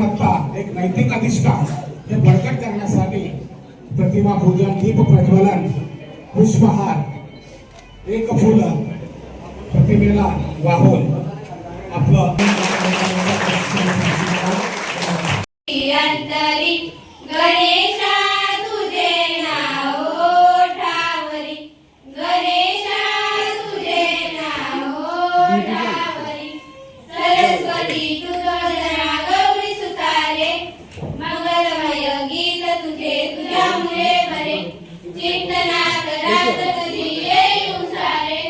बुद्धिमत्ता एक नैतिक अधिष्ठान हे बळकट करण्यासाठी प्रतिमा पूजन, दीप प्रज्वलन, पुष्पहार, एक फुल प्रतिमेला वाहून आपलं गणेशा तुझे नाव ओठावरी, गणेशा तुझे नाव ओठावरी, सरस्वती तुझं जरा गौरी सुतारे, मंगलमय गीत तुझे तुझ्यामुळे भरे, कीर्तनात रात तुझी येऊन सारे,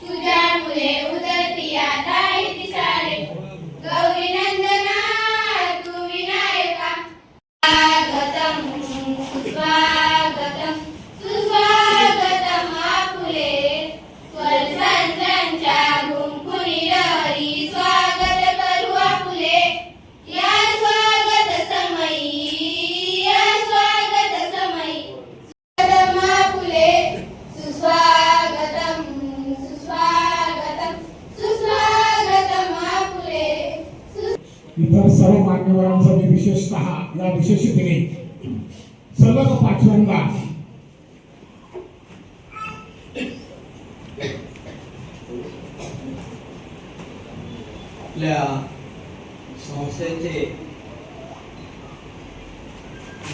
तुझ्यामुळे उदरती आता दिसारे, गौरी नंदना स्वागतम सुस्वागतम आपुले स्वर्गांच्या घुमखुनी लहरी स्वागत करू आपुले या स्वागत समयी स्वागतम आपुले सुस्वागतम आपुले। इतर सर्व मान्यवरांचा विशेषतः या विशेष दिनी सलग पाचव्यांदा आपल्या संस्थेचे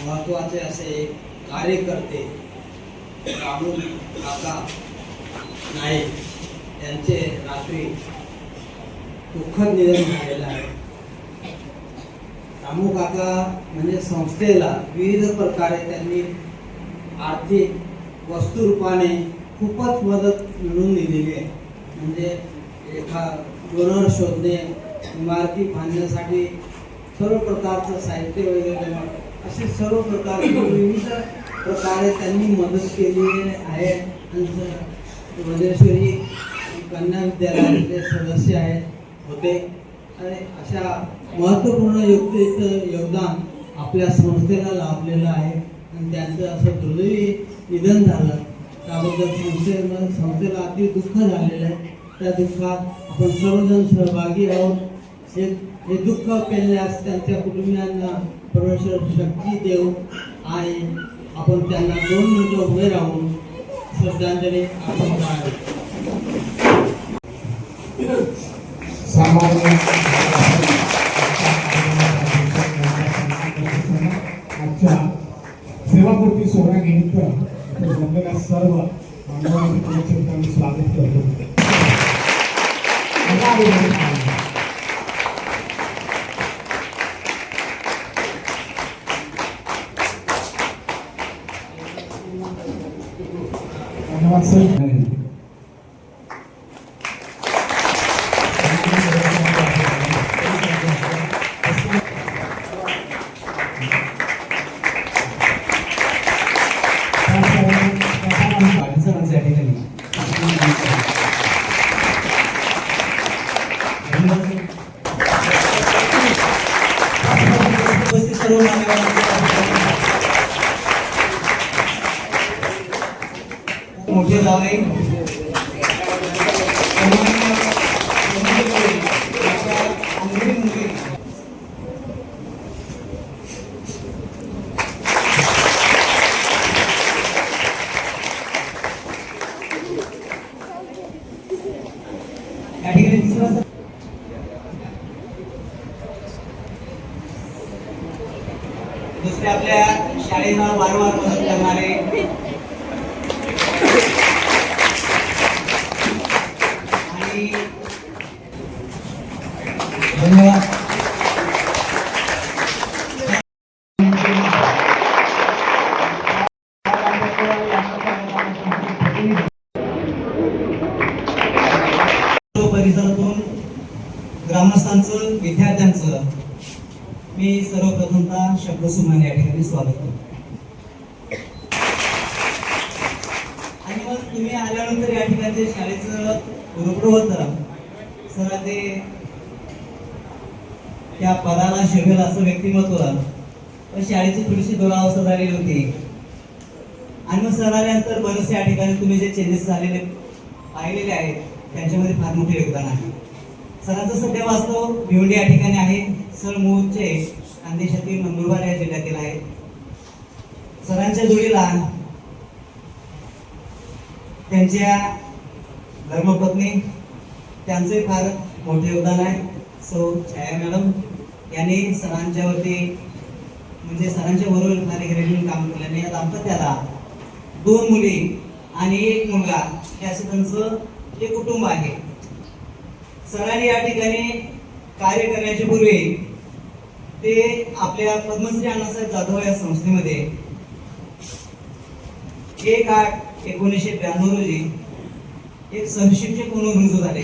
महत्वाचे असे कार्यकर्ते रामू काका नाईक यांचे रात्री दुःखद निधन झालेलं आहे। रामू काका म्हणजे संस्थेला विविध प्रकारे त्यांनी आर्थिक वस्तू रूपाने खूपच मदत मिळवून दिलेली आहे। म्हणजे एका डोनर शोधणे, इमारती बांधण्यासाठी सर्व प्रकारचं साहित्य वगैरे असे सर्व प्रकारचे विविध प्रकारे त्यांनी मदत केलेली आहे। वज्रेश्वरी कन्या विद्यालयाचे सदस्य होते आणि अशा महत्त्वपूर्ण योगदान आपल्या संस्थेला लाभलेलं आहे आणि त्यांचं असं दुर्दैवी निधन झालं त्याबद्दल संस्थेला अति दुःख झालेलं आहे। त्या दुःखात आपण सर्वजण सहभागी आहोत। हे दुःख पेलण्यास त्यांच्या कुटुंबियांना परमेश्वर शक्ती देऊ आणि आपण त्यांना 2 मिनिटं उभे राहून श्रद्धांजली अर्पण करावी। आजच्या सेवापूर्ती सोहळ्यानिमित्त जमलेल्या सर्व मान्यवरांचे स्वागत करतो। धन्यवाद सर। मोठे जावई दुसरे आपल्या शाळेला वारंवार मदत करणारे आणि धन्यवाद। परिसरातून ग्रामस्थांचं, विद्यार्थ्यांचं मी सर्वप्रथमतः शब्दसुमन या ठिकाणी स्वागत करतो। आणि मग तुम्ही आल्यानंतर या ठिकाणी शाळेचं रूपडं होतं सर, ते त्या पदाला शोभेल असं व्यक्तिमत्व, पण शाळेची थोडीशी दुरावस्था झालेली होती। आणि मग सर आल्यानंतर बरेचसे या ठिकाणी तुम्ही जे चेंजेस झालेले पाहिलेले आहेत त्यांच्यामध्ये फार मोठे योगदान आहे। सरांचं सध्या वास्तव भिवंडी या ठिकाणी आहे। सर मूळचे खानदेशातील नंदुरबार या जिल्ह्यातील आहेत. सरांच्या जोडीला त्यांच्या धर्मपत्नी, त्यांचे फार मोठे योगदान आहे. सौ छाया मॅडम यांनी सरांच्या वरती म्हणजे सरांच्या बरोबर फार रेग्युलर काम केल्याने या दाम्पत्याला 2 मुली आणि 1 मुलगा हे असं त्यांचं हे कुटुंब आहे. सरांनी या ठिकाणी कार्य करण्याच्या पूर्वी ते आपल्या पद्मश्री अण्णासाहेब जाधव या संस्थेमध्ये 1/8/1992 रोजी एक सहशिक्षक म्हणून रुजू झाले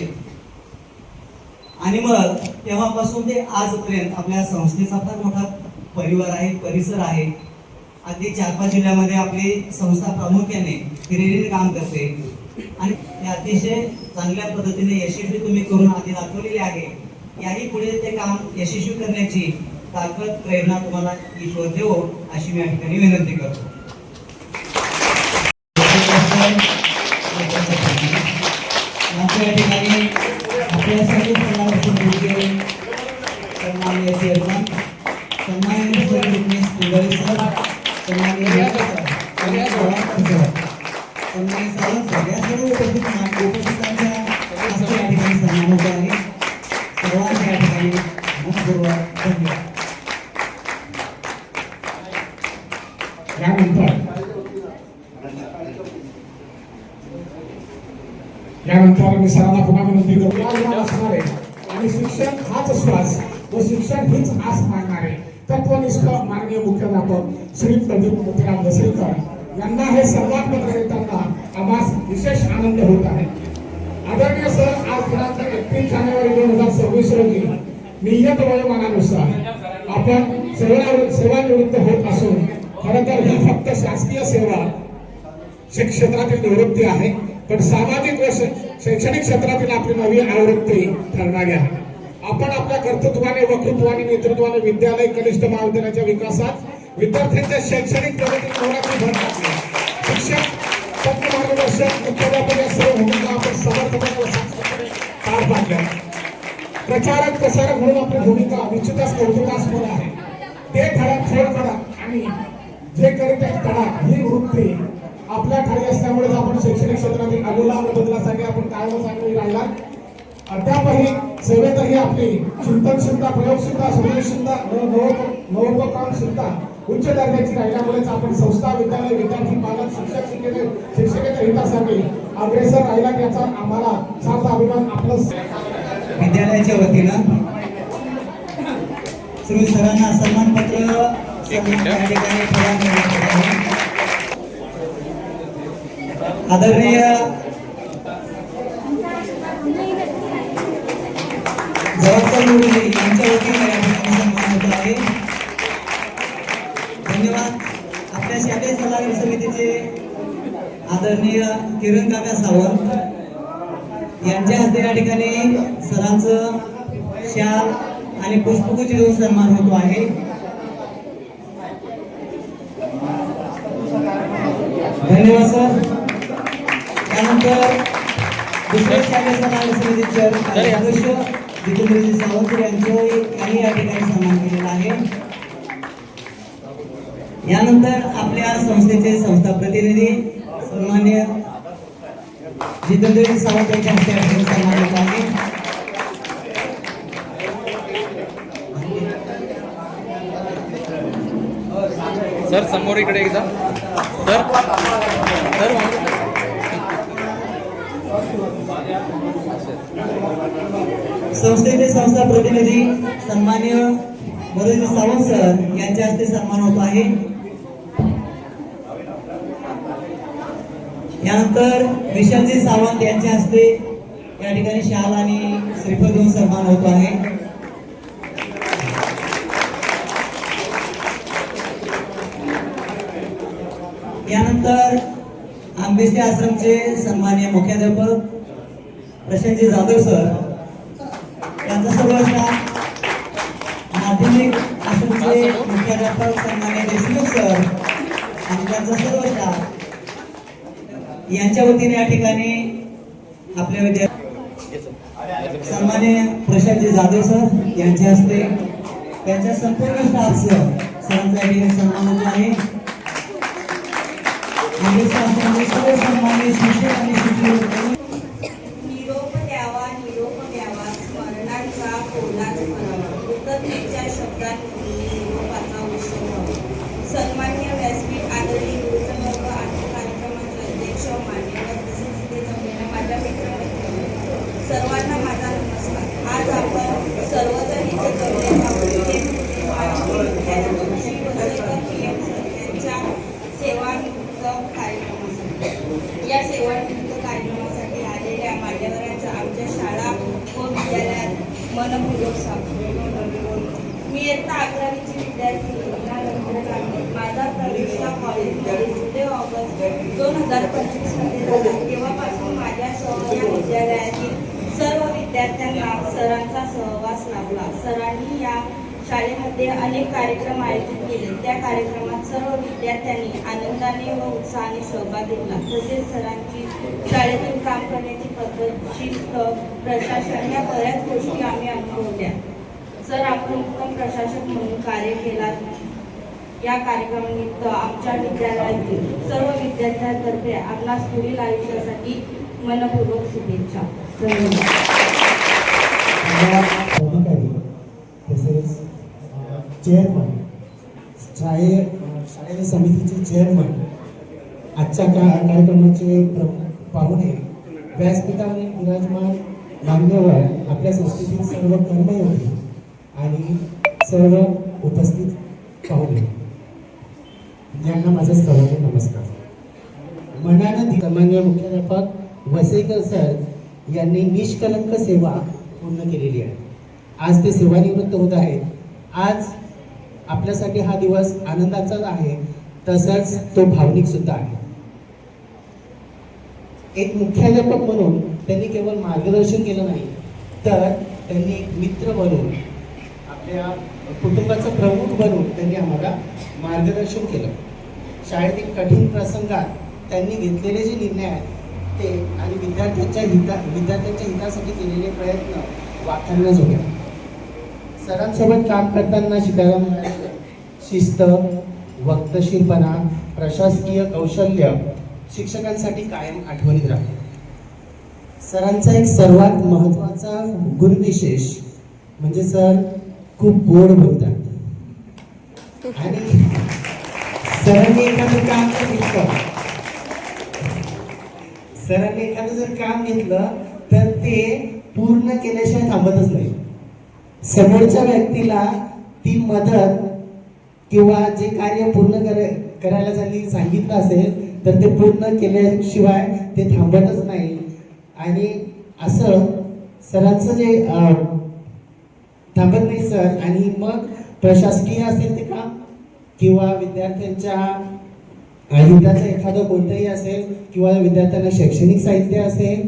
आणि मग तेव्हापासून ते आजपर्यंत आपल्या संस्थेचा फार मोठा परिवार आहे, परिसर आहे. अगदी 4-5 जिल्ह्यामध्ये आपली संस्था प्रामुख्याने फिरेरीने काम करते आणि हे अतिशय चांगल्या पद्धतीने यशस्वी तुम्ही करून आधी दाखवलेले आहे. याही पुढे ते काम यशस्वी करण्याची ताकद, प्रेरणा तुम्हाला ईश्वर देवो अशी मी या ठिकाणी विनंती करतो. या ठिकाणी आपल्यासाठी सन्माननीय चेअरमन, सन्माननीय सरचिटणीस पुजारी सर, सन्माननीय सावंत सर या सर्व उपस्थितांच्या हस्ते या ठिकाणी सन्मान होत आहे. सर्वांच्या या ठिकाणी मनपूर्वक धन्यवाद. यानंतर मी सरांना पुन्हा विनंती करतो असणार आहे आणि शिक्षण हाच श्वास व शिक्षण हीच आस मानणारे तत्वनिष्ठ माननीय मुख्याध्यापक श्री प्रदीप मोतीराम दसरीकर यांना हे सन्मान पत्र देताना आम्हास विशेष आनंद होत आहे. आदरणीय सर, आज दिनांक 31 जानेवारी 2026 रोजी नियत वयोमानानुसार आपण सेवानिवृत्त होत असून खरं तर ही फक्त शासकीय सेवा क्षेत्रातील निवृत्ती आहे, पण सामाजिक व शैक्षणिक क्षेत्रातील आपली नवी आवृत्ती ठरणारी आहे. आपण आपल्या कर्तृत्वाने, वक्तृत्वाने, नेतृत्वाने विद्यालय, कनिष्ठ महाविद्यालयाच्या विकासात विद्यार्थ्यांच्या शैक्षणिक प्रगतीत मोलाची भर टाकली. शिक्षक, तज्ञ मार्गदर्शक, मुख्याध्यापक या सर्व भूमिका आपण समर्थपणे व सातत्यपणे पार पाडल्या. प्रचारक, प्रसारक म्हणून आपली भूमिका निश्चितच कौतुकास्पद आहे. ते ठळक, खेळ कडक आणि जे करीत आहेत कडक ही वृत्ती आपल्या ठाई असल्यामुळे आपण शैक्षणिक क्षेत्रातील आमूलाग्र बदलासाठी आपण कायमच आग्रही राहिला. अद्यापही सेवेतही आपली चिंतनशीलता, प्रयोगशीलता, सृजनशीलता, नवोपक्रमशीलता उच्च दर्जाची राहिल्यामुळेच आपण संस्था, विद्यालय, विद्यार्थी, पालक, शिक्षकेच्या हितासाठी अग्रेसर राहिला याचा आम्हाला सार्थ अभिमान. आपलं विद्यालयाच्या वतीनं श्री सरांना सन्मानपत्र या ठिकाणी प्रदान करण्यात आले. आदरणीय जवाहरलाल नेहरू यांच्या वतीने या ठिकाणी सन्मान होत आहे. धन्यवाद. आपल्या शालेय सल्लागार समितीचे आदरणीय किरण काका सावंत यांच्या हस्ते या ठिकाणी सरांचं शाल आणि पुष्पगुच्छ देऊन सन्मान होतो आहे. धन्यवाद सर. त्यानंतर दुसऱ्या शालेय सल्लागार समितीचे सदस्य जितेंद्रजी सावंत यांनी या ठिकाणी सन्मान केलेला आहे. यानंतर आपल्या संस्थेचे संस्था प्रतिनिधी सन्माननीय जितेंद्रजी सावंत यांच्या हस्ते या ठिकाणी सन्मान होत आहे. सर समोर इकडे एकदा सर सर संस्थेचे संस्था प्रतिनिधी सन्माननीय मनोज सावंत सर यांच्या हस्ते सन्मान होत आहे. यानंतर विशालजी सावंत यांच्या हस्ते या ठिकाणी शाल आणि श्रीफळ देऊन सन्मान होत आहे. यानंतर आंबेस्ते आश्रमचे सन्माननीय मुख्याध्यापक प्रशांतजी जाधव सर यांचा सर्व स्टाफ, माध्यमिक आश्रमचे मुख्याध्यापक सन्माननीय देशमुख सर आणि त्यांचा सर्व स्टाफ यांच्या वतीने या ठिकाणी आपल्या विद्यार्थी सन्माननीय प्रशांतजी जाधव सर यांच्या हस्ते त्यांच्या संपूर्ण स्टाफसह सरांचा या ठिकाणी सन्मान होत आहे. आपले शासनाने सर्व सन्माननीय शिक्षक आणि शिक्षक निरोप द्यावा स्मरणांचा कोलाज करावा कृतज्ञतेच्या शब्दांमध्ये निरोपाचा उत्सव व्हावा. सन्मान्य व्यासपीठ आदरणीय गुरुवर्ग आणि कार्यक्रमाचे अध्यक्ष मान्यवर तसेच इथे जमलेल्या माझ्या मित्रमैत्रिणी सर्वांना माझा नमस्कार. आज आपण सर्वजण इथे जमले आहोत यांच्या सेवानिवृत्त कार्यक्रमासाठी. या सेवानिवृत्त कार्यक्रमासाठी आलेल्या मान्यवरांचा आमच्या शाळा व विद्यालयात मनपूर्वक स्वागत. मी इयत्ता 11वीची विद्यार्थी माझा प्रवेश या कॉलेजमध्ये जुलै ऑगस्ट 2025 मध्ये झाला. तेव्हापासून माझ्यासह या विद्यालयातील सर्व विद्यार्थ्यांना सरांचा सहवास लाभला. सरांनी या शाळेमध्ये अनेक कार्यक्रम आयोजित केले. त्या कार्यक्रमात सर्व विद्यार्थ्यांनी आनंदाने व उत्साहाने सहभाग घेतला. तसेच सरांची शाळेतून काम करण्याची पद्धत, शिस्त, प्रशासन या बऱ्याच गोष्टी आम्ही अनुभवल्या. सर, आपण उत्तम प्रशासक म्हणून कार्य केलात. या कार्यक्रमानिमित्त आमच्या विद्यालयातील सर्व विद्यार्थ्यांतर्फे आपणास पुढील आयुष्यासाठी मनपूर्वक शुभेच्छा. अधिकारी तसेच चेअरमन, शाळेच्या समितीचे चेअरमन, आजच्या कार्यक्रमाचे पाहुणे, व्यासपीठावर विराजमान मान्यवर, आपल्या संस्कृतीतील सर्व कर्मयोगी आणि सर्व उपस्थित पाहुणे यांना माझा सर्वांना नमस्कार. मनानं सामान्य मुख्याध्यापक वसेकर सर यांनी निष्कलंक सेवा पूर्ण केलेली आहे. आज ते सेवानिवृत्त होत आहेत. आज आपल्यासाठी हा दिवस आनंदाचाच आहे, तसाच तो भावनिक सुद्धा आहे. एक मुख्याध्यापक म्हणून त्यांनी केवळ मार्गदर्शन केलं नाही, तर त्यांनी एक मित्र बनून, आपल्या कुटुंबाचा प्रमुख बनून त्यांनी आम्हाला मार्गदर्शन केलं. शाळेतील कठीण प्रसंगात त्यांनी घेतलेले जे निर्णय आहेत ते आणि विद्यार्थ्यांच्या हितासाठी केलेले प्रयत्न वाखाणण्याजोगे. सरांसोबत काम करताना शिकायला मिळालेलं शिस्त, वक्तशीरपणा, प्रशासकीय कौशल्य शिक्षकांसाठी कायम आठवणीत राहते. सरांचा एक सर्वात महत्त्वाचा गुणविशेष म्हणजे सर खूप गोड बोलतात आणि सरांनी एखादं काम जर काम घेतलं तर ते पूर्ण केल्याशिवाय थांबतच नाही. समोरच्या व्यक्तीला ती मदत किंवा जे कार्य पूर्ण करायला त्यांनी सांगितलं असेल तर ते पूर्ण केल्याशिवाय ते थांबतच नाही. आणि असं सरांचं जे थांबत नाही सर. आणि मग प्रशासकीय असेल ते काम किंवा विद्यार्थ्यांच्या हिताचं एखादं कोणतंही असेल किंवा विद्यार्थ्यांना शैक्षणिक साहित्य असेल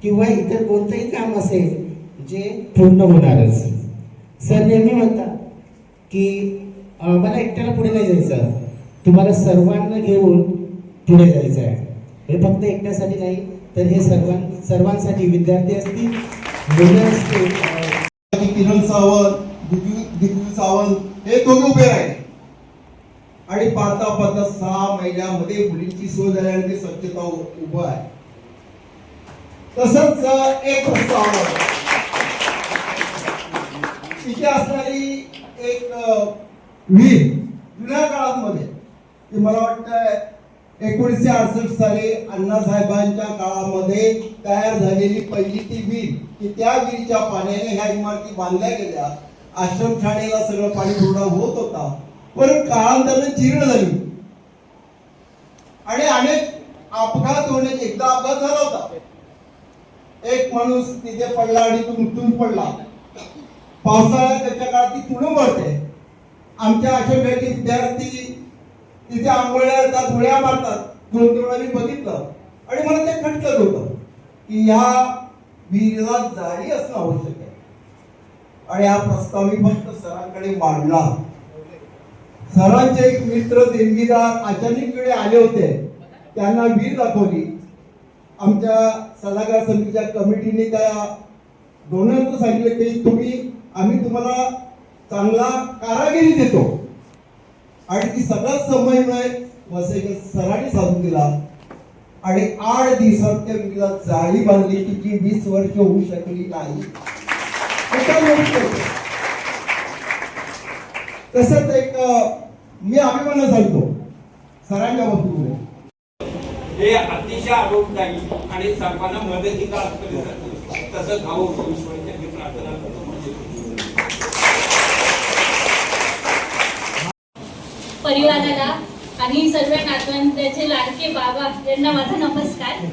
किंवा इतर कोणतंही काम असेल जे पूर्ण होणारच. सर नेहमी म्हणतात की मला एकट्याला पुढे नाही जायचं, तुम्हाला सर्वांना घेऊन पुढे जायचं आहे. हे फक्त एकट्यासाठी नाही तर हे सर्वांसाठी, विद्यार्थी असतील, मुलं असतील. किरण सावंत, दिग्विजय सावंत हे दोघे उभे राहिले आणि पाहता 6 महिन्यामध्ये मुलींची सोय झाली आणि ते स्वच्छता उभं आहे. तसंच एक प्रस्ताव तिथे असणारी एक विहीर जुन्या काळामध्ये, ती मला वाटतं 1968 साली अण्णासाहेबांच्या काळामध्ये तयार झालेली पहिली ती विहीर, की त्या विहिरीच्या पाण्याने ह्या इमारती बांधल्या गेल्या. आश्रमशाळेला सगळं पाणी पुरवठा होत होता, पण काळांतराने जीर्ण झाली आणि अनेक अपघात होण्याचे. एकदा अपघात झाला होता, एक माणूस तिथे पडला आणि तो मृत्यून पडला. पावसाळ्यात त्याच्या काळात ती तुडूंब पडते. आमच्या आश्रमाचे विद्यार्थी तिथे आंघोळ्या येतात, धुळ्या मारतात. 2-3 वेळा मी बघितलं आणि मला ते खटकत होतं की ह्या विहिरीला जाळी असणं आवश्यक आहे. आणि हा प्रस्ताव मी फक्त सरांकडे मांडला. सरांचे एक मित्र देणगीदार अचानककडे आले होते, त्यांना विहीर दाखवली. आमच्या सल्लागार समितीच्या कमिटीने त्या डोनरला सांगितलं की आम्ही तुम्हाला चांगला कारागिरी देतो आणि ती सगळा समन्वय वसईकर सरांनी साधून दिला आणि 8 दिवसात त्या मुलीला जाळी बांधली की जी 20 वर्ष होऊ शकली नाही. तसंच एक मी अभिमान सांगतो सरांच्या बाबतीमध्ये हे अतिशय आरोग्यदायी आणि सर्वांना मदतीला तसंच भाऊ ईश्वराच्या प्रार्थना करतो. परिवाराला आणि सर्व नातवंडाचे लाडके बाबा यांना माझा नमस्कार.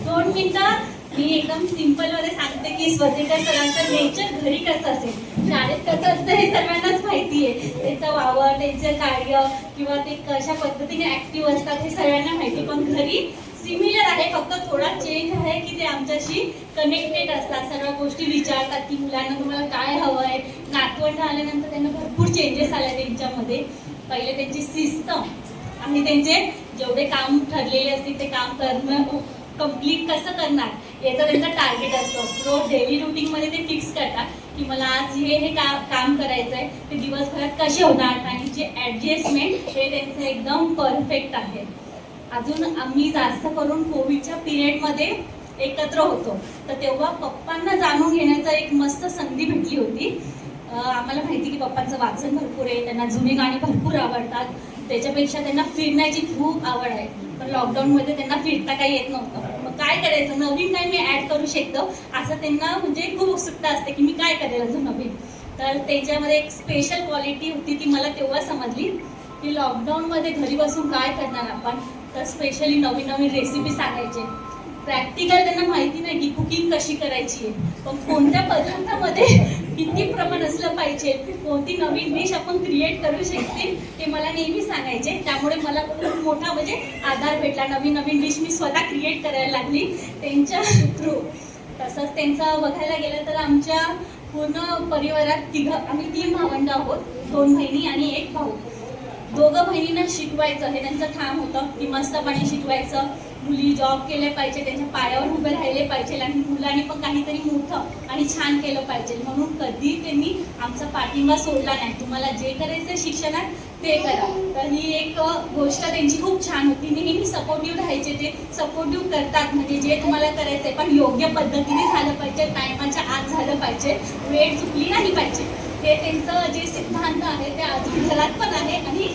2 मिनिटं मी एकदम सिंपल मध्ये सांगते की स्वसेकर सरांचं नेचर घरी कसं असेल, शाळेत कसं असतं हे सर्वांनाच माहिती आहे. त्यांचा वावर, त्यांचं कार्य किंवा ते कशा पद्धतीने ऍक्टिव्ह असतात हे सगळ्यांना माहिती. पण घरी सिमिलर आहे, फक्त थोडा चेंज आहे की ते आमच्याशी कनेक्टेड असतात. सर्व गोष्टी विचारतात की मुलांना तुम्हाला काय हवं आहे. नातवंड आल्यानंतर त्यांना भरपूर चेंजेस आले त्यांच्यामध्ये. पहिले त्यांची शिस्त आणि त्यांचे जेवढे काम ठरलेले असतील ते काम करणं कम्प्लीट कसं करणार याचा त्यांचा टार्गेट असतो. रोज डेली रुटीनमध्ये ते फिक्स करतात की मला आज हे काम करायचं आहे, ते दिवसभरात कसे होणार आणि जे ॲडजस्टमेंट हे त्यांचं एकदम परफेक्ट आहे. अजून आम्ही जास्त करून कोविडच्या पिरियडमध्ये एकत्र होतो, तर तेव्हा पप्पांना जाणून घेण्याचा एक मस्त संधी भेटली होती. आम्हाला माहिती की पप्पांचं वाचन भरपूर आहे, त्यांना जुनी गाणी भरपूर आवडतात, त्याच्यापेक्षा त्यांना फिरण्याची खूप आवड आहे. पण लॉकडाऊनमध्ये त्यांना फिरता काही येत नव्हतं. मग काय करायचं, नवीन काय मी ॲड करू शकतो असं त्यांना म्हणजे खूप उत्सुकता असते की मी काय करेल अजून नवीन. तर त्याच्यामध्ये एक स्पेशल क्वालिटी होती ती मला तेव्हा समजली की लॉकडाऊनमध्ये घरी बसून काय करणार आपण. तर स्पेशली नवीन नवीन रेसिपी सांगायचे. प्रॅक्टिकल त्यांना माहिती नाही की कुकिंग कशी करायची आहे, पण कोणत्या पदार्थामध्ये किती प्रमाण असलं पाहिजे, कोणती नवीन डिश आपण क्रिएट करू शकते ते मला नेहमी सांगायचे. त्यामुळे मला खूप मोठा म्हणजे आधार भेटला. नवीन नवीन डिश मी स्वतः क्रिएट करायला लागली त्यांच्या थ्रू. तसंच त्यांचं बघायला गेलं तर आमच्या पूर्ण परिवारात आम्ही 3 भावंड आहोत, 2 बहिणी आणि 1 भाऊ. 2 बहिणींना शिकवायचं हे त्यांचं ठाम होतं की मस्तपणे शिकवायचं. मुली जॉब केले पाहिजे, त्यांच्या पायावर उभे राहिले पाहिजे आणि मुलांनी पण काहीतरी मोठं आणि छान केलं पाहिजे. म्हणून कधी त्यांनी आमचा पाठिंबा सोडला नाही. तुम्हाला जे करायचं शिक्षणात ते करा. तर ही एक गोष्ट त्यांची खूप छान होती. नेहमी सपोर्टिव्ह राहायचे. ते सपोर्टिव्ह करतात म्हणजे जे तुम्हाला करायचं आहे पण योग्य पद्धतीने झालं पाहिजे, टायमाच्या आत झालं पाहिजे, वेळ चुकली नाही पाहिजे. हे त्यांचं जे सिद्धांत आहे ते अजून घरात पण आहे आणि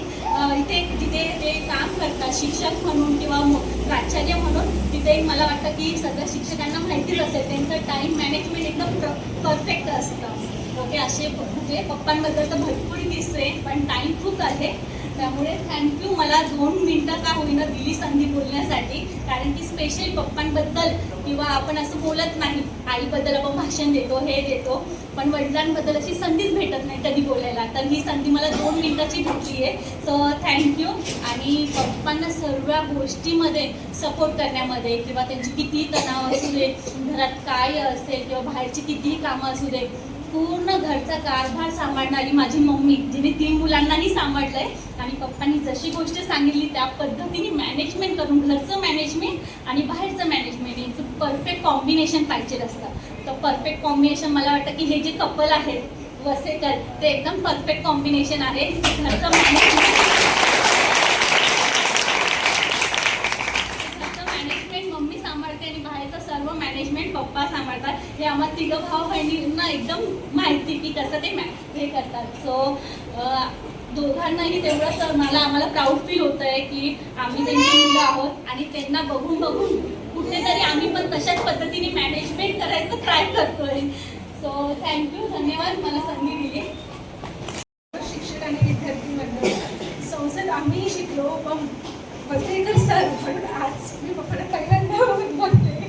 इथे जिथे ते काम करतात शिक्षक म्हणून किंवा प्राचार्य म्हणून तिथे मला वाटतं की सगळ्या शिक्षकांना माहितीच असेल त्यांचं टाईम मॅनेजमेंट एकदम परफेक्ट असतं. ओके, असे म्हणजे पप्पांबद्दल तर भरपूर किस्से पण टाईम खूप आहे. त्यामुळे थँक्यू मला 2 मिनिटं का होईना दिली संधी बोलण्यासाठी. कारण की स्पेशली पप्पांबद्दल किंवा आपण असं बोलत नाही, आईबद्दल आपण भाषण देतो हे देतो, पण वडिलांबद्दल अशी संधीच भेटत नाही कधी बोलायला. तर ही संधी मला 2 मिनिटाची भेटली आहे. So thank you. आणि पप्पांना सर्व गोष्टीमध्ये सपोर्ट करण्यामध्ये किंवा त्यांची कितीही तणाव असू दे, घरात काय असेल किंवा बाहेरची कितीही कामं असू दे, पूर्ण घरचा कारभार सांभाळणारी माझी मम्मी जिने 3 मुलांनाही सांभाळलंय. आणि पप्पांनी जशी गोष्ट सांगितली त्या पद्धतीने मॅनेजमेंट करून घरचं मॅनेजमेंट आणि बाहेरचं मॅनेजमेंट याचं परफेक्ट कॉम्बिनेशन पाहिजे असतं. तर परफेक्ट कॉम्बिनेशन मला वाटतं की हे जे कपल आहेत वसेकर ते एकदम परफेक्ट कॉम्बिनेशन आहे. घरचं मॅनेजमेंट मम्मी सांभाळते आणि बाहेरचं सर्व मॅनेजमेंट पप्पा सांभाळतात. हे आम्हाला 3 भाऊ बहिणींना एकदम माहिती की कसं ते हे करतात. सो दोघांनाही तेवढंच आम्हाला प्राऊड फील होतं आहे की आम्ही त्यांची मुलं आहोत आणि त्यांना बघून बघून कुठेतरी आम्ही पण तशाच पद्धतीने मॅनेजमेंट करायचं ट्राय करतोय. सो थँक्यू, धन्यवाद मला संधी दिली. शिक्षक आणि विद्यार्थी मंडळ संसद आम्ही शिकलो पण वसेकर सर म्हणून आज मी पप्पाला पहिल्यांदा बोलते.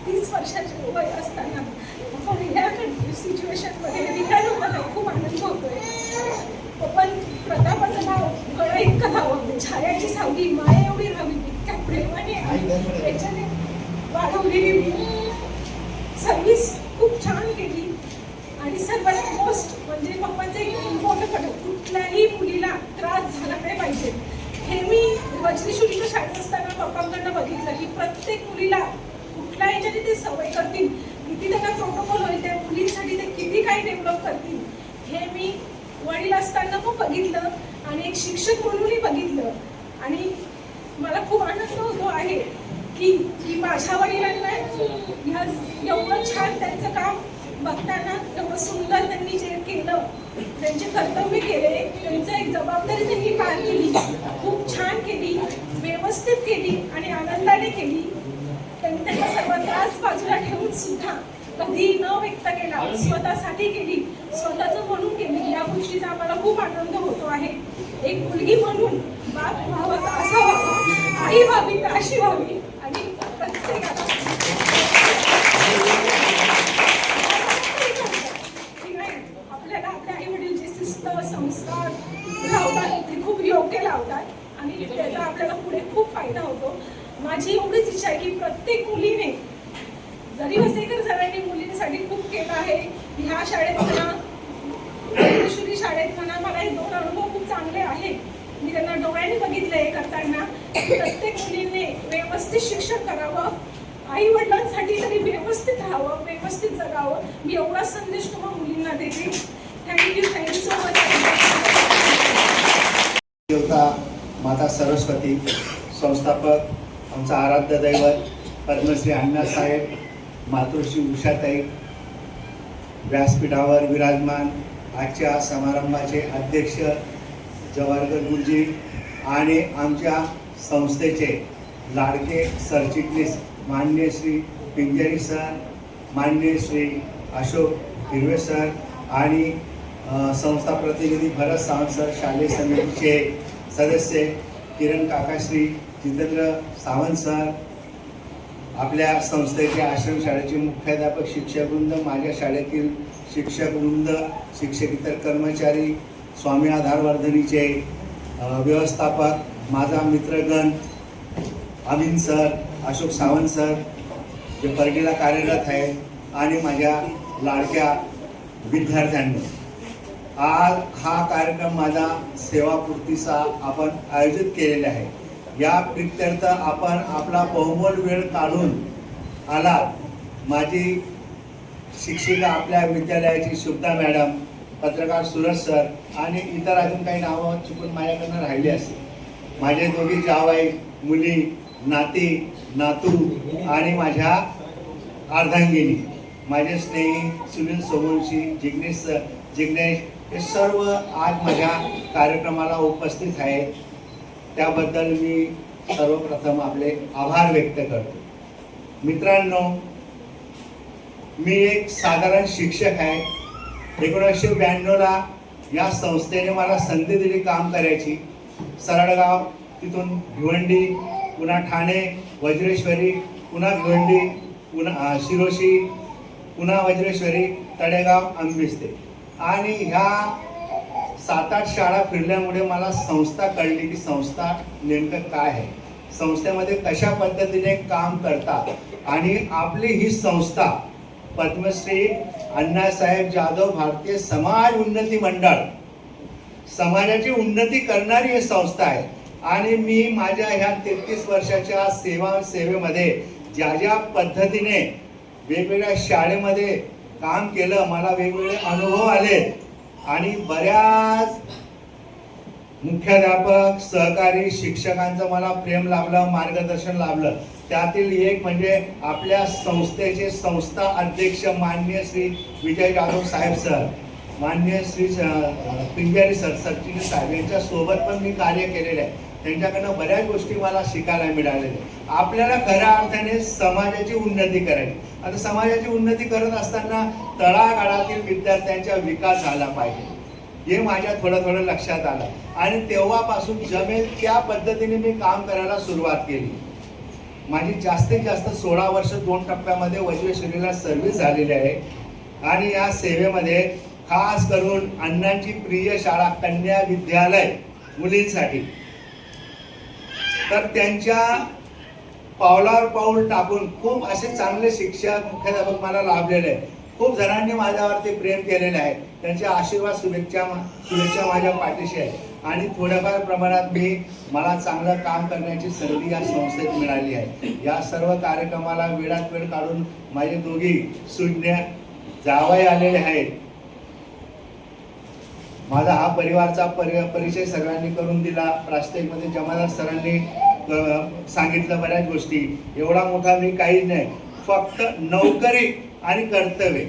तीस वर्षाचे वय असताना आपण ह्या सिच्युएशनमध्ये रिटायर होताना खूप आनंद होतोय. पण प्रतापाचं नाव कळा इतकं राहावं, छायाची सावली माया एवढी राहावी, इतक्या प्रेमाने त्याच्याने वाढवलेली सर्व्हिस खूप छान केली. आणि सर्वात मोस्ट म्हणजे पप्पाचं एक इम्पॉर्टंट पडलं, कुठल्याही मुलीला त्रास झाला नाही पाहिजे हे मी वज्रेश्वरीच्या शाळेत असताना पप्पांकडनं बघितलं की प्रत्येक मुलीला कुठल्या ह्याच्याने ते सवय करतील, किती त्यांना प्रोटोकॉल होईल, त्या मुलींसाठी ते किती काही डेव्हलप करतील हे मी वडील असताना पण बघितलं आणि एक शिक्षक म्हणूनही बघितलं. आणि मला खूप आनंद होतो आहे की माझ्या वडिलांना ह्या एवढं छान त्यांचं काम बघताना, एवढं सुंदर त्यांनी जे केलं, त्यांचे कर्तव्य केले, त्यांचं एक जबाबदारी त्यांनी पार केली, खूप छान केली, व्यवस्थित केली आणि आनंदाने केली. त्यांनी त्यांचा सर्व त्रास बाजूला ठेवून सुद्धा कधी न व्यक्त केला, स्वतःसाठी केली, स्वतःचं म्हणून केली. या गोष्टीचा आम्हाला खूप आनंद होतो आहे. एक मुलगी म्हणून बाप व्हावा तर असा व्हावा, आई व्हावी तर अशी व्हावी आणि प्रत्येकाला आपल्याला आपल्या आई वडील जे शिस्त संस्कार लावतात ते खूप योग्य लावतात आणि त्याचा आपल्याला पुढे खूप फायदा होतो. माझी एवढीच इच्छा आहे की प्रत्येक मुलीने, जरी वसेकर सरांनी मुलींसाठी खूप केलं आहे, ह्या शाळेत म्हणा, वज्रेश्वरी शाळेत म्हणा, मला हे 2 अनुभव खूप चांगले आहेत. मी त्यांना डोळ्याने बघितलं हे करताना. प्रत्येक मुलीने व्यवस्थित शिक्षण करावं, आई वडिलांसाठी तरी व्यवस्थित राहावं, व्यवस्थित जगावं. मी एवढा संदेश तुम्हाला मुलींना देते. Thank you so much. देवता माता सरस्वती, संस्थापक आमचा आराध्य दैवत पद्मश्री अण्णासाहेब, मातृश्री उषाताई, व्यासपीठावर विराजमान आजच्या समारंभाचे अध्यक्ष जवाहरकर गुरुजी आणि आमच्या संस्थेचे लाडके सरचिटणीस माननीय श्री पिंजरी सर, माननीय श्री अशोक हिरवे सर आणि संस्था प्रतिनिधी भरत सावंत सर, शालेय समितीचे सदस्य किरण काकाश्री, जितेंद्र सावंत सर, आपल्या संस्थेचे आश्रमशाळेचे मुख्याध्यापक शिक्षकवृंद, माझ्या शाळेतील शिक्षकवृंद, शिक्षकेतर कर्मचारी, स्वामी आधारवर्धनीचे व्यवस्थापक, माझा मित्रगण अमीन सर, अशोक सावंत सर जे परडीला कार्यरत आहे आणि माझ्या लाडक्या विद्यार्थ्यांनी, आज हा कार्यक्रम माझा सेवापूर्तीचा आपण आयोजित केलेला आहे. या प्रित्यर्थ आपण आपला बहुमोल वेळ काढून आलात. माझी शिक्षिका, आपल्या विद्यालयाची शुभदा मॅडम, पत्रकार सूरज सर आणि इतर अजून काही नावं चुकून माझ्याकडनं राहिली असतील. माझे दोघी जावई, मुली, नाती, नातू आणि माझ्या अर्धांगिनी, माझे स्नेही सुनील सोमवंशी, जिग्नेश हे सर्व आज माझ्या कार्यक्रमाला उपस्थित आहेत. त्याबद्दल मी सर्वप्रथम आपले आभार व्यक्त करतो. मित्रांनो, मी एक साधारण शिक्षक आहे. 1992ला या संस्थेने मला संधी दिली काम करायची. सरळगाव, तिथून भिवंडी, पुन्हा ठाणे, वज्रेश्वरी, पुन्हा भिवंडी, पुन्हा शिरोशी, पुन्हा वज्रेश्वरी, तळेगाव, अंबिस्ते आणि ह्या 7-8 शाळा फिरल्यामुळे मला संस्था कळली की संस्था नेमकं काय आहे, संस्थेमध्ये कशा पद्धतीने काम करतात. आणि आपली ही संस्था पद्मश्री अण्णासाहेब जाधव भारतीय समाज उन्नती मंडळ, समाजाची उन्नती करणारी ही संस्था आहे. आणि मी माझ्या ह्या 33 वर्षाच्या सेवेमध्ये ज्या ज्या पद्धतीने वेगवेगळ्या शाळेमध्ये काम केलं, मला वेगवेगळे अनुभव आले आणि बऱ्याच मुख्याध्यापक, सहकारी, शिक्षकांचं मला प्रेम लाभलं, मार्गदर्शन लाभलं. त्यातील एक म्हणजे आपल्या संस्थेचे संस्था अध्यक्ष माननीय श्री विजय जाधव साहेब सर, माननीय श्री पिंजारी सर, सरचिटणीस साहेब यांच्या सोबत पण मी कार्य केलेलं आहे. त्यांच्याकडनं बऱ्याच गोष्टी मला शिकायला मिळालेल्या. आपल्याला खऱ्या अर्थाने समाजाची उन्नती करायची. आता समाजाची उन्नती करत असताना तळागाळातील विद्यार्थ्यांचा विकास झाला पाहिजे, हे माझ्या थोडं लक्षात आलं. आणि तेव्हापासून जमेल त्या पद्धतीने मी काम करायला सुरुवात केली. माझी जास्तीत जास्त 16 वर्ष 2 टप्प्यामध्ये वज्रेश्वरीला सर्व्हिस झालेली आहे. आणि या सेवेमध्ये खास करून अण्णांची प्रिय शाळा कन्या विद्यालय मुलींसाठी, तर त्यांच्या पावलावर पाऊल टाकून खूप असे चांगले शिक्षक, मुख्याध्यापक मला लाभलेले आहेत. खूप जणांनी माझ्यावरती प्रेम केलेले आहे. त्यांचे आशीर्वाद, शुभेच्छा माझ्या पाठीशी आहे. आणि थोड्याफार प्रमाणात मला चांगलं काम करण्याची संधी या संस्थेत मिळाली आहे. या सर्व कार्यक्रमाला वेळात वेळ काढून माझे दोघी सुज्ञ जावई आलेले आहेत. माझा हा परिवारचा परिचय सर्वांनी करून दिला. प्रास्ताविकमध्ये जमादार सरांनी सांगितलं बऱ्याच गोष्टी. एवढा मोठा मी काहीच नाही, फक्त नोकरी आणि कर्तव्य.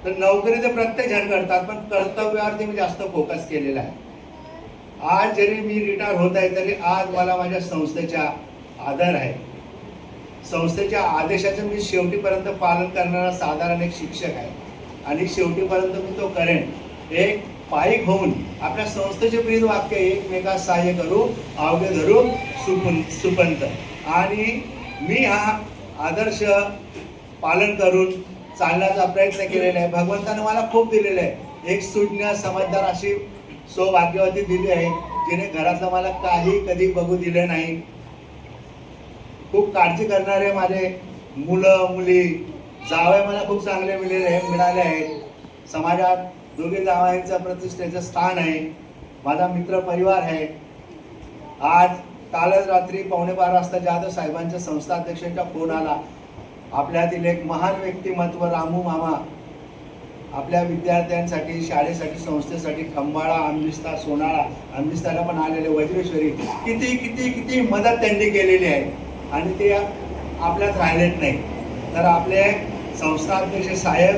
तर नोकरी तर प्रत्येक जण करतात, पण कर्तव्यावरती मी जास्त फोकस केलेला आहे. आज जरी मी रिटायर होत आहे तरी आज मला माझ्या संस्थेचा आदर आहे. संस्थेच्या आदेशाचं मी शेवटीपर्यंत पालन करणारा साधारण एक शिक्षक आहे आणि शेवटीपर्यंत मी तो करेन. एक पायिक होऊन आपल्या संस्थेचे ब्रीद वाक्य एकमेकास सहाय्य करू, अवघे धरू सुपंत. आणि मी हा आदर्श पालन करून चालण्याचा प्रयत्न केलेला आहे. भगवंतानं मला खूप दिलेलं आहे. एक सुज्ञ समजदार अशी सौभाग्यवती दिली आहे, जिने घरातलं मला काही कधी बघू दिले नाही. खूप काळजी करणारे माझे मुलं मुली जावई मला खूप चांगले मिळाले आहेत. समाजात दोघे जावयांचं प्रतिष्ठेचं स्थान आहे. माझा मित्र परिवार आहे. आज कालच रात्री 11:15 वाजता जाधव साहेबांच्या संस्थाध्यक्षांचा फोन आला. आपल्यातील एक महान व्यक्तिमत्व रामू मामा आपल्या विद्यार्थ्यांसाठी, शाळेसाठी, संस्थेसाठी खंबाळा, आंबिस्ता, सोनाळा, आंबिस्ताला पण आलेले, वज्रेश्वरी किती किती किती मदत त्यांनी केलेली आहे आणि ते आपल्यात राहिलेत नाही. तर आपले संस्थाध्यक्ष साहेब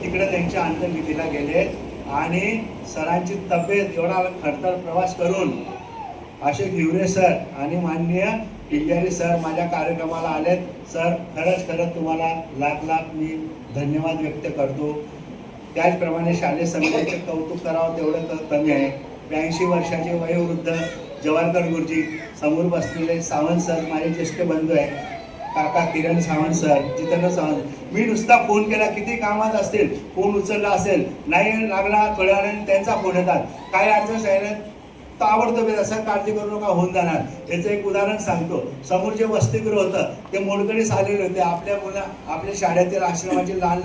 तिकडे त्यांच्या अंतर्गतीला गेले आणि सरांची तब्येत एवढा खडतर प्रवास करून अशोक हिवरे सर आणि माननीय पिंजारी सर माझ्या कार्यक्रमाला आलेत. सर खरंच तुम्हाला लाख लाख मी धन्यवाद व्यक्त करतो. त्याचप्रमाणे शालेय समितीचे कौतुक करावं तेवढं कमी आहे. 82 वर्षाचे वयोवृद्ध जवाहरकर गुरुजी, समोर बसलेले सावंत सर माझे ज्येष्ठ बंधू आहे, काका किरण सावंत सर, जितेंद्र सावंत. मी नुसता फोन केला, किती कामात असतील, फोन उचलला असेल, नाही लागला थोड्या वेळाने त्यांचा फोन येतात, काय अडचण सांगितलं ताबडतोब असं काळजी करू नका, होऊन जाणार. याचं एक उदाहरण सांगतो. समोर जे वसतिगृह होतं ते मोडकळीस आलेले होते. आपल्या शाळेतील आश्रमाची लहान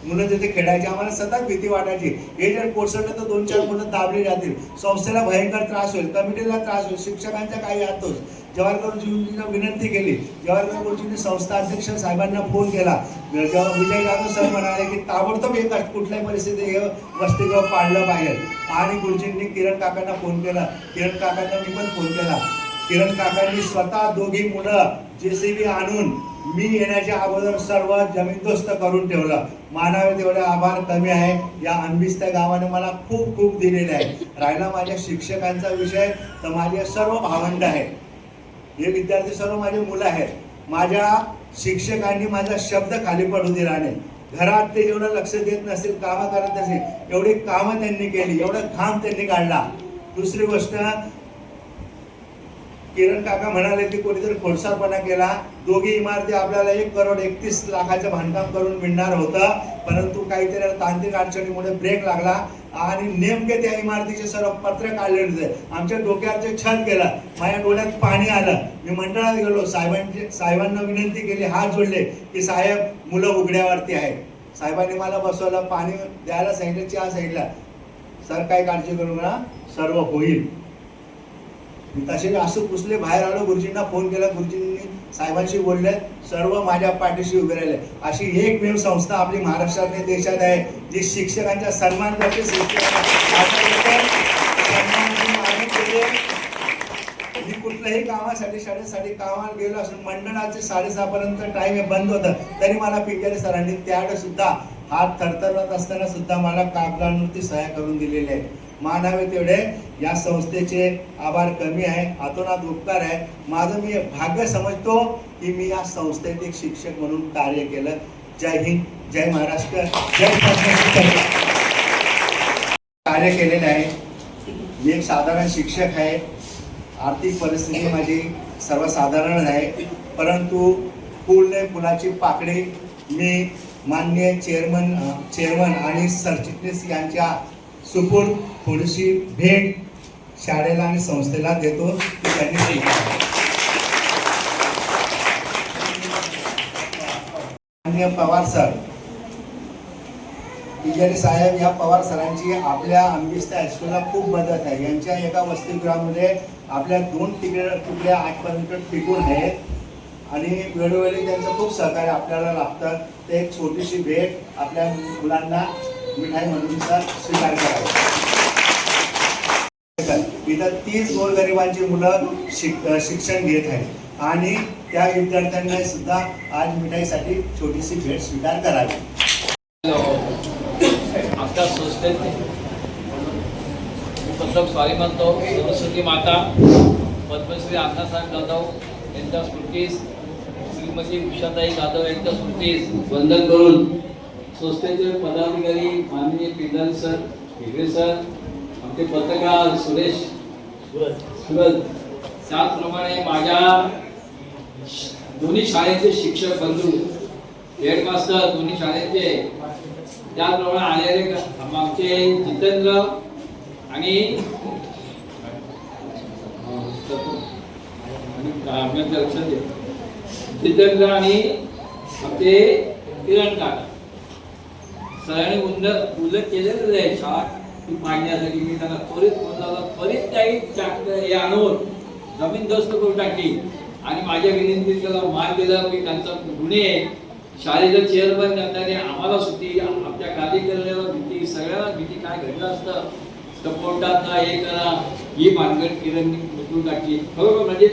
मुलं तिथे खेळायची. आम्हाला सतत भीती वाटायची, हे जर कोसळलं तर 2-4 मुलं दाबली जातील, संस्थेला भयंकर त्रास होईल, कमिटीला त्रास होईल, शिक्षकांच्या काही हातोच. जवाहरकर गुरुजींना विनंती केली. जवाहरकर गुरुजींनी संस्था अध्यक्ष साहेबांना फोन केला. विजय जाधव सर म्हणाले की ताबडतोब कुठल्याही परिस्थितीत हे वसतिगृह पाडलं पाहिजे. आणि गुरुजींनी किरण काकांना फोन केला. किरण काकांना मी पण फोन केला. किरण काकांनी स्वतः दोघी मुलं JCB आणून मी येण्याच्या अगोदर सर्व जमीनदोस्त करून ठेवलं. मानावे तेवढे आभार कमी आहे. या आंबिस्ता गावाने मला खूप खूप दिलेले आहे. राहिला माझ्या शिक्षकांचा विषय तर माझे सर्व भावंड आहेत. हे विद्यार्थी सर्व माझे मुलं आहेत. माझ्या शिक्षकांनी माझा शब्द खाली पडू दिला नाही. घरात ते जेवढं लक्ष देत नसेल, कामं करत नसेल, एवढी कामं त्यांनी केली, एवढं घाम त्यांनी काढला. दुसरी गोष्ट, किरण काका म्हणाले की कोणीतरी खोडसारपणा केला. दोघी इमारती आपल्याला 1,31 लाखाचं बांधकाम करून मिळणार होतं, परंतु काहीतरी तांत्रिक अडचणीमुळे ब्रेक लागला आणि नेमके त्या इमारतीचे सर्व पत्र काढले होते. आमच्या डोक्यावरचे छत गेलं, माझ्या डोळ्यात पाणी आलं. मी मंडळात गेलो, साहेबांना विनंती केली, हात जोडले की साहेब मुलं उघड्यावरती आहेत. साहेबांनी मला बसवलं, पाणी द्यायला सांगितलं, चहा सांगितला. सर काय काळजी करू नका, सर्व होईल. तसे असं पुसले, बाहेर आलो, गुरुजींना फोन केला, गुरुजींनी साहेबांशी बोलले, सर्व माझ्या पाठीशी उभे राहिले. अशी एकमेव संस्था आपली महाराष्ट्रात देशात आहे जी शिक्षकांचा सन्मान करते. मी कुठल्याही कामासाठी, शाळेसाठी कामाला गेलो असून मंडळाचे 6:30 पर्यंत टाइम बंद होतं, तरी मला पिंजारी सरांनी त्यावेळेस सुद्धा हात थरथरत असताना सुद्धा मला कागदांवरती सह्या करून दिलेले आहेत. मानावे तेवढे या संस्थेचे आभार कमी आहे. हातोनात उपकार आहे. माझं मी भाग्य समजतो की मी या संस्थेत एक शिक्षक म्हणून कार्य केलं. जय हिंद, जय महाराष्ट्र, जय कार्य केलेलं आहे. मी एक साधारण शिक्षक आहे. आर्थिक परिस्थिती माझी सर्वसाधारण आहे, परंतु फुल नाही फुलाची पाकळी मी माननीय चेअरमन आणि सरचिटणीस यांच्या सुपूर्द थोडीशी भेट शाळेला आणि संस्थेला देतो की त्यांनी स्वीकारली. माननीय पवार सर विजयी साहेब या पवार सरांची आपल्या आंबिस्ते हायस्कूलला खूप मदत आहे. यांच्या एका वसतिगृहामध्ये आपल्या 2 तुकड्या आजपर्यंत टिकून आहेत आणि वेळोवेळी त्यांचं खूप सहकार्य आपल्याला लागतं. ते एक छोटीशी भेट आपल्या मुलांना मिठाई म्हणून स्वीकार करावी. इथं 30 गोरगरिबांची मुलं शिक्षण घेत आहेत आणि त्या विद्यार्थ्यांना सुद्धा आज मिठाईसाठी छोटीशी भेट स्वीकार करावी. आमच्या संस्थेत प्रथम स्वारी म्हणतो. सरस्वती माता पद्मश्री अण्णासाहेब जाधव यांच्या स्मृतीस, श्रीमती उषाताई जाधव यांच्या स्मृतीस वंदन करून संस्थेचे पदाधिकारी माननीय पिंजारी सर, हेगडे सर, आमचे पत्रकार सुरेश सुरत, त्याचप्रमाणे माझ्या दोन्ही शाळेचे शिक्षक बंधू, हेडमास्टर दोन्ही शाळेचे, त्याचप्रमाणे आलेले आमचे जितेंद्र आणि जितेंद्र आणि आमचे किरण काका सरांनी उल्लेख केलेलं आहे शाळा मागण्यासाठी. मी त्यांना त्वरित काही आणून जमीनदोस्त करून टाकली आणि माझ्या विनंतीत त्याला मान दिला. मी त्यांचा गुन्हे शाळेचं चेअरमन करणारे आम्हाला सुट्टी, आमच्या कार्यकर्त्याला भीती, सगळ्यांना भीती. काय घडलं असतं सपोर्टात हे करा, ही भानगड किरणनी मिटून टाकली. बरोबर, म्हणजे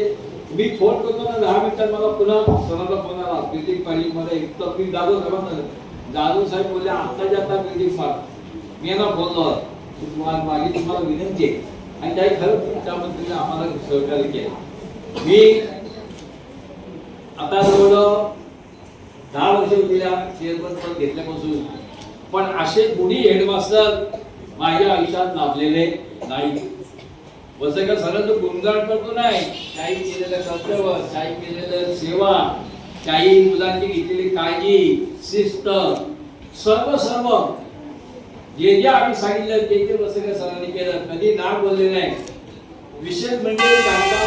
मी फोन करतो ना 10 मिनिटात मला पुन्हा सरांचा फोन आला बिल्डिंग पाहिली मला. एक तर मी दादू साहेब बोलले आत्ताच्या आता बिल्डिंग पाड. मी यांना बोललो माझी तुम्हाला विनंती आहे आणि त्याही खरंच त्यामध्ये आम्हाला सहकार्य केलं. मी आता जवळ 10 वर्ष दिल्या चेअरमन पद घेतल्यापासून, पण असे कोणी हेडमास्टर माझ्या आयुष्यात लाभलेले नाही. वसईकर सरांचं गुणगान करतो नाही, काही केलेलं कर्तव्य, काही केलेलं सेवा, काही मुलांची घेतलेली काळजी, शिस्त, सर्व जे जे आम्ही सांगितलं ते वसईकर सरांनी केलं. कधी ना बोलले नाही. विशेष म्हणजे त्यांचा